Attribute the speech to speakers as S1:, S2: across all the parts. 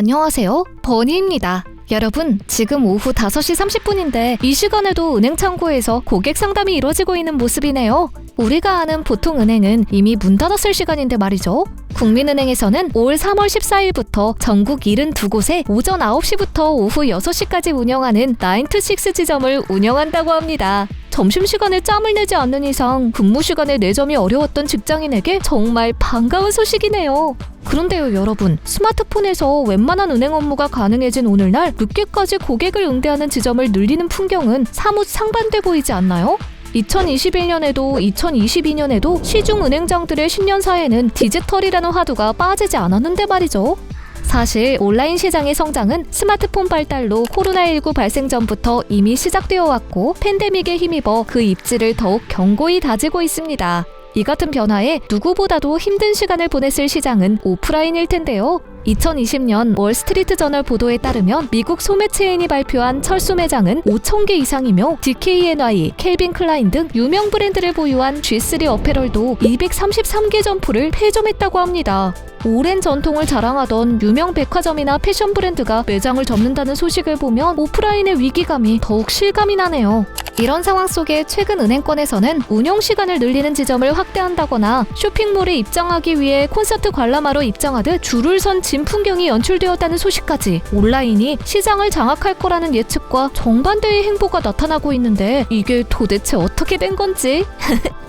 S1: 안녕하세요, 버니입니다. 여러분, 지금 오후 5시 30분인데 이 시간에도 은행 창구에서 고객 상담이 이루어지고 있는 모습이네요. 우리가 아는 보통 은행은 이미 문 닫았을 시간인데 말이죠. 국민은행에서는 올 3월 14일부터 전국 72곳에 오전 9시부터 오후 6시까지 운영하는 9to6 지점을 운영한다고 합니다. 점심시간에 짬을 내지 않는 이상 근무 시간에 내점이 어려웠던 직장인에게 정말 반가운 소식이네요. 그런데요 여러분, 스마트폰에서 웬만한 은행 업무가 가능해진 오늘날 늦게까지 고객을 응대하는 지점을 늘리는 풍경은 사뭇 상반돼 보이지 않나요? 2021년에도 2022년에도 시중 은행장들의 신년사에는 디지털이라는 화두가 빠지지 않았는데 말이죠. 사실 온라인 시장의 성장은 스마트폰 발달로 코로나19 발생 전부터 이미 시작되어 왔고 팬데믹에 힘입어 그 입지를 더욱 견고히 다지고 있습니다. 이 같은 변화에 누구보다도 힘든 시간을 보냈을 시장은 오프라인일 텐데요. 2020년 월스트리트저널 보도에 따르면 미국 소매 체인이 발표한 철수 매장은 5,000개 이상이며 DKNY, 캘빈 클라인 등 유명 브랜드를 보유한 G3 어페럴도 233개 점포를 폐점했다고 합니다. 오랜 전통을 자랑하던 유명 백화점이나 패션 브랜드가 매장을 접는다는 소식을 보면 오프라인의 위기감이 더욱 실감이 나네요. 이런 상황 속에 최근 은행권에서는 운영 시간을 늘리는 지점을 확대한다거나 쇼핑몰에 입장하기 위해 콘서트 관람하러 입장하듯 줄을 선 진 풍경이 연출되었다는 소식까지 온라인이 시장을 장악할 거라는 예측과 정반대의 행보가 나타나고 있는데 이게 도대체 어떻게 된 건지?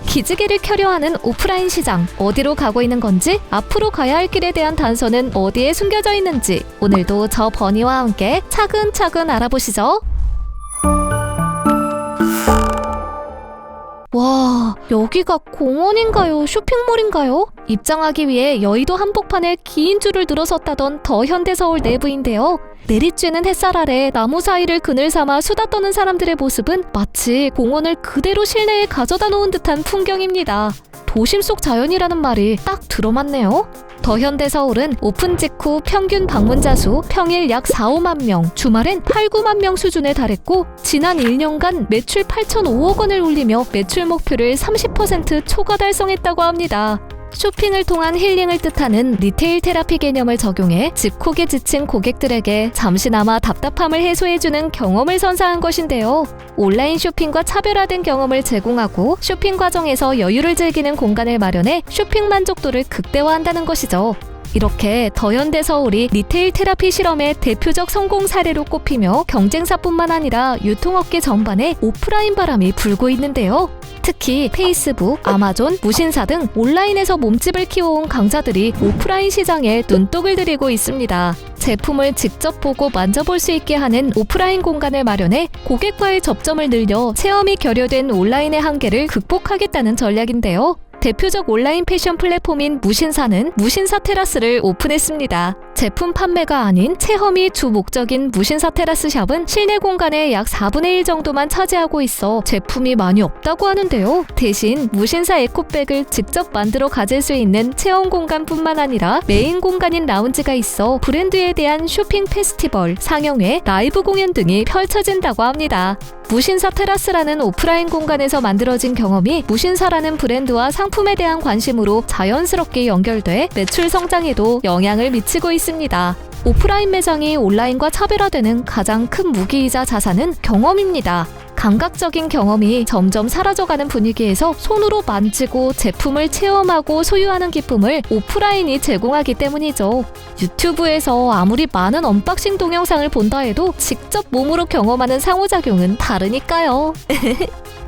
S1: 기지개를 켜려 하는 오프라인 시장, 어디로 가고 있는 건지, 앞으로 가야 할 길에 대한 단서는 어디에 숨겨져 있는지 오늘도 저 버니와 함께 차근차근 알아보시죠. 와, 여기가 공원인가요? 쇼핑몰인가요? 입장하기 위해 여의도 한복판에 긴 줄을 늘어섰다던 더 현대서울 내부인데요. 내리쬐는 햇살 아래 나무 사이를 그늘 삼아 수다 떠는 사람들의 모습은 마치 공원을 그대로 실내에 가져다 놓은 듯한 풍경입니다. 도심 속 자연이라는 말이 딱 들어맞네요. 더 현대서울은 오픈 직후 평균 방문자 수 평일 약 4, 5만 명, 주말엔 8, 9만 명 수준에 달했고 지난 1년간 매출 8,005억 원을 올리며 매출 목표를 30% 초과 달성했다고 합니다. 쇼핑을 통한 힐링을 뜻하는 리테일 테라피 개념을 적용해 집콕에 지친 고객들에게 잠시나마 답답함을 해소해주는 경험을 선사한 것인데요. 온라인 쇼핑과 차별화된 경험을 제공하고 쇼핑 과정에서 여유를 즐기는 공간을 마련해 쇼핑 만족도를 극대화한다는 것이죠. 이렇게 더 현대서울이 리테일 테라피 실험의 대표적 성공 사례로 꼽히며 경쟁사뿐만 아니라 유통업계 전반에 오프라인 바람이 불고 있는데요. 특히 페이스북, 아마존, 무신사 등 온라인에서 몸집을 키워온 강자들이 오프라인 시장에 눈독을 들이고 있습니다. 제품을 직접 보고 만져볼 수 있게 하는 오프라인 공간을 마련해 고객과의 접점을 늘려 체험이 결여된 온라인의 한계를 극복하겠다는 전략인데요. 대표적 온라인 패션 플랫폼인 무신사는 무신사 테라스를 오픈했습니다. 제품 판매가 아닌 체험이 주 목적인 무신사 테라스 샵은 실내 공간의 약 4분의 1 정도만 차지하고 있어 제품이 많이 없다고 하는데요. 대신 무신사 에코백을 직접 만들어 가질 수 있는 체험 공간뿐만 아니라 메인 공간인 라운지가 있어 브랜드에 대한 쇼핑 페스티벌, 상영회, 라이브 공연 등이 펼쳐진다고 합니다. 무신사 테라스라는 오프라인 공간에서 만들어진 경험이 무신사라는 브랜드와 상품에 대한 관심으로 자연스럽게 연결돼 매출 성장에도 영향을 미치고 있습니다. 오프라인 매장이 온라인과 차별화되는 가장 큰 무기이자 자산은 경험입니다. 감각적인 경험이 점점 사라져가는 분위기에서 손으로 만지고 제품을 체험하고 소유하는 기쁨을 오프라인이 제공하기 때문이죠. 유튜브에서 아무리 많은 언박싱 동영상을 본다 해도 직접 몸으로 경험하는 상호작용은 다르니까요.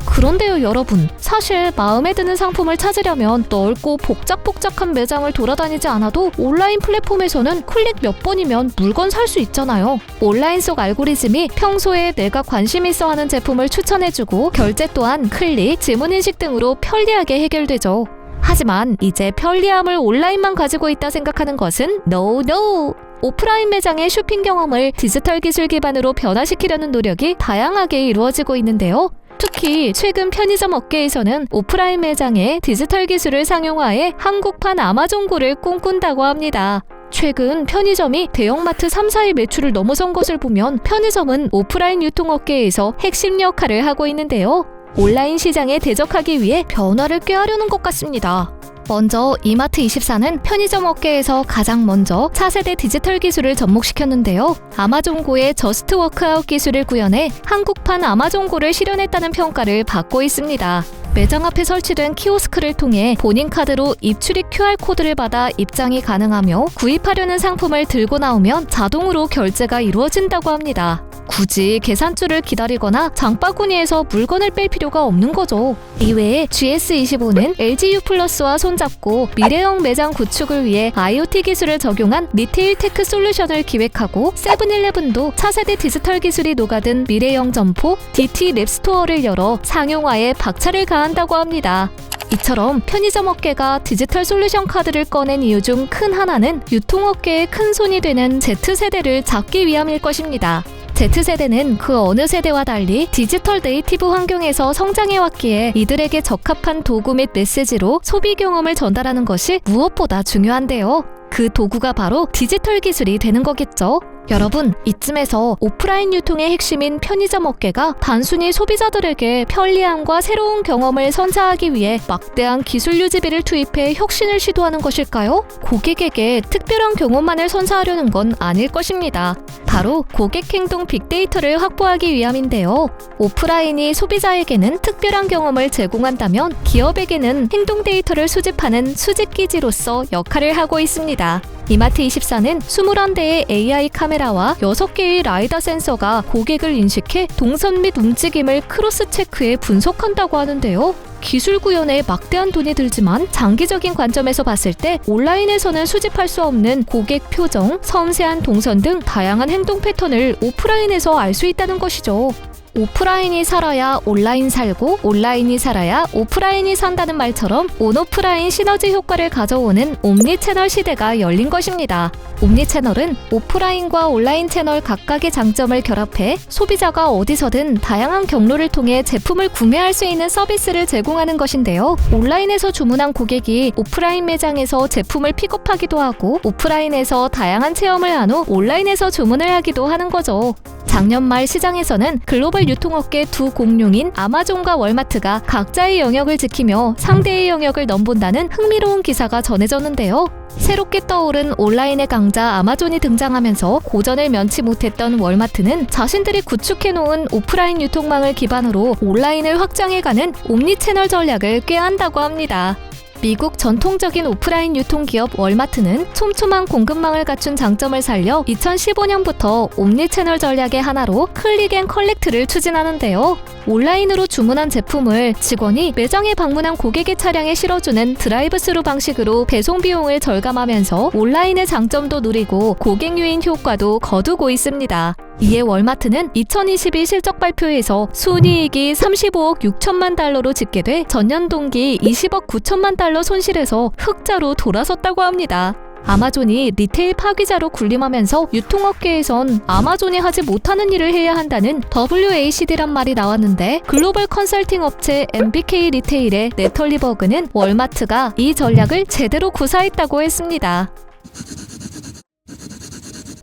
S1: 그런데요 여러분, 사실 마음에 드는 상품을 찾으려면 넓고 복작복작한 매장을 돌아다니지 않아도 온라인 플랫폼에서는 클릭 몇 번이면 물건 살 수 있잖아요. 온라인 속 알고리즘이 평소에 내가 관심 있어 하는 제품을 추천해주고 결제 또한 클릭, 지문인식 등으로 편리하게 해결되죠. 하지만 이제 편리함을 온라인만 가지고 있다 생각하는 것은 NO! 오프라인 매장의 쇼핑 경험을 디지털 기술 기반으로 변화시키려는 노력이 다양하게 이루어지고 있는데요. 특히 최근 편의점 업계에서는 오프라인 매장에 디지털 기술을 상용화해 한국판 아마존고를 꿈꾼다고 합니다. 최근 편의점이 대형마트 3, 4의 매출을 넘어선 것을 보면 편의점은 오프라인 유통업계에서 핵심 역할을 하고 있는데요. 온라인 시장에 대적하기 위해 변화를 꾀하려는 것 같습니다. 먼저 이마트24는 편의점 업계에서 가장 먼저 차세대 디지털 기술을 접목시켰는데요. 아마존고의 저스트 워크아웃 기술을 구현해 한국판 아마존고를 실현했다는 평가를 받고 있습니다. 매장 앞에 설치된 키오스크를 통해 본인 카드로 입출입 QR코드를 받아 입장이 가능하며 구입하려는 상품을 들고 나오면 자동으로 결제가 이루어진다고 합니다. 굳이 계산줄을 기다리거나 장바구니에서 물건을 뺄 필요가 없는 거죠. 이외에 GS25는 LG U+와 손잡고 미래형 매장 구축을 위해 IoT 기술을 적용한 리테일 테크 솔루션을 기획하고, 세븐일레븐도 차세대 디지털 기술이 녹아든 미래형 점포 DT 랩스토어를 열어 상용화에 박차를 가한다고 합니다. 이처럼 편의점 업계가 디지털 솔루션 카드를 꺼낸 이유 중 큰 하나는 유통업계의 큰 손이 되는 Z세대를 잡기 위함일 것입니다. Z세대는 그 어느 세대와 달리 디지털 네이티브 환경에서 성장해왔기에 이들에게 적합한 도구 및 메시지로 소비 경험을 전달하는 것이 무엇보다 중요한데요. 그 도구가 바로 디지털 기술이 되는 거겠죠. 여러분, 이쯤에서 오프라인 유통의 핵심인 편의점 업계가 단순히 소비자들에게 편리함과 새로운 경험을 선사하기 위해 막대한 기술 유지비를 투입해 혁신을 시도하는 것일까요? 고객에게 특별한 경험만을 선사하려는 건 아닐 것입니다. 바로 고객 행동 빅데이터를 확보하기 위함인데요. 오프라인이 소비자에게는 특별한 경험을 제공한다면 기업에게는 행동 데이터를 수집하는 수집기지로서 역할을 하고 있습니다. 이마트24는 21대의 AI 카메라와 6개의 라이다 센서가 고객을 인식해 동선 및 움직임을 크로스 체크해 분석한다고 하는데요. 기술 구현에 막대한 돈이 들지만 장기적인 관점에서 봤을 때 온라인에서는 수집할 수 없는 고객 표정, 섬세한 동선 등 다양한 행동 패턴을 오프라인에서 알 수 있다는 것이죠. 오프라인이 살아야 온라인 살고, 온라인이 살아야 오프라인이 산다는 말처럼 온오프라인 시너지 효과를 가져오는 옴니채널 시대가 열린 것입니다. 옴니채널은 오프라인과 온라인 채널 각각의 장점을 결합해 소비자가 어디서든 다양한 경로를 통해 제품을 구매할 수 있는 서비스를 제공하는 것인데요. 온라인에서 주문한 고객이 오프라인 매장에서 제품을 픽업하기도 하고, 오프라인에서 다양한 체험을 한 후 온라인에서 주문을 하기도 하는 거죠. 작년 말 시장에서는 글로벌 유통업계 두 공룡인 아마존과 월마트가 각자의 영역을 지키며 상대의 영역을 넘본다는 흥미로운 기사가 전해졌는데요. 새롭게 떠오른 온라인의 강자 아마존이 등장하면서 고전을 면치 못했던 월마트는 자신들이 구축해놓은 오프라인 유통망을 기반으로 온라인을 확장해가는 옴니채널 전략을 꾀한다고 합니다. 미국 전통적인 오프라인 유통기업 월마트는 촘촘한 공급망을 갖춘 장점을 살려 2015년부터 옴니채널 전략의 하나로 클릭 앤 컬렉트를 추진하는데요. 온라인으로 주문한 제품을 직원이 매장에 방문한 고객의 차량에 실어주는 드라이브스루 방식으로 배송 비용을 절감하면서 온라인의 장점도 누리고 고객 유인 효과도 거두고 있습니다. 이에 월마트는 2022 실적 발표에서 순이익이 35억 6천만 달러로 집계돼 전년 동기 20억 9천만 달러 손실에서 흑자로 돌아섰다고 합니다. 아마존이 리테일 파기자로 군림하면서 유통업계에선 아마존이 하지 못하는 일을 해야 한다는 WACD란 말이 나왔는데, 글로벌 컨설팅 업체 MBK 리테일의 내털리 버그는 월마트가 이 전략을 제대로 구사했다고 했습니다.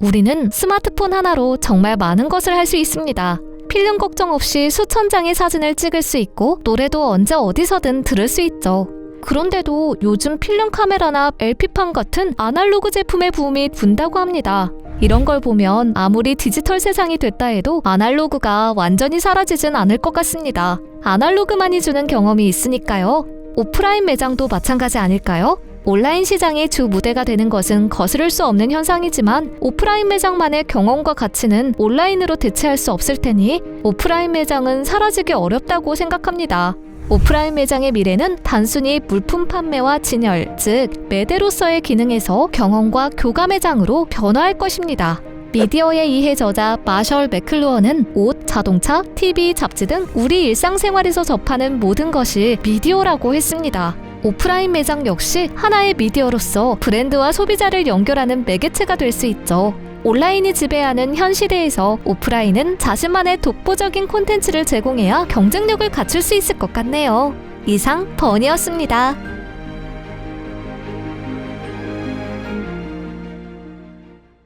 S1: 우리는 스마트폰 하나로 정말 많은 것을 할 수 있습니다. 필름 걱정 없이 수천 장의 사진을 찍을 수 있고, 노래도 언제 어디서든 들을 수 있죠. 그런데도 요즘 필름 카메라나 LP판 같은 아날로그 제품의 붐이 분다고 합니다. 이런 걸 보면 아무리 디지털 세상이 됐다 해도 아날로그가 완전히 사라지진 않을 것 같습니다. 아날로그만이 주는 경험이 있으니까요. 오프라인 매장도 마찬가지 아닐까요? 온라인 시장이 주 무대가 되는 것은 거스를 수 없는 현상이지만, 오프라인 매장만의 경험과 가치는 온라인으로 대체할 수 없을 테니 오프라인 매장은 사라지기 어렵다고 생각합니다. 오프라인 매장의 미래는 단순히 물품 판매와 진열, 즉 매대로서의 기능에서 경험과 교감 매장으로 변화할 것입니다. 미디어의 이해 저자 마셜 맥클루언은 옷, 자동차, TV, 잡지 등 우리 일상생활에서 접하는 모든 것이 미디어라고 했습니다. 오프라인 매장 역시 하나의 미디어로서 브랜드와 소비자를 연결하는 매개체가 될 수 있죠. 온라인이 지배하는 현 시대에서 오프라인은 자신만의 독보적인 콘텐츠를 제공해야 경쟁력을 갖출 수 있을 것 같네요. 이상 버니였습니다.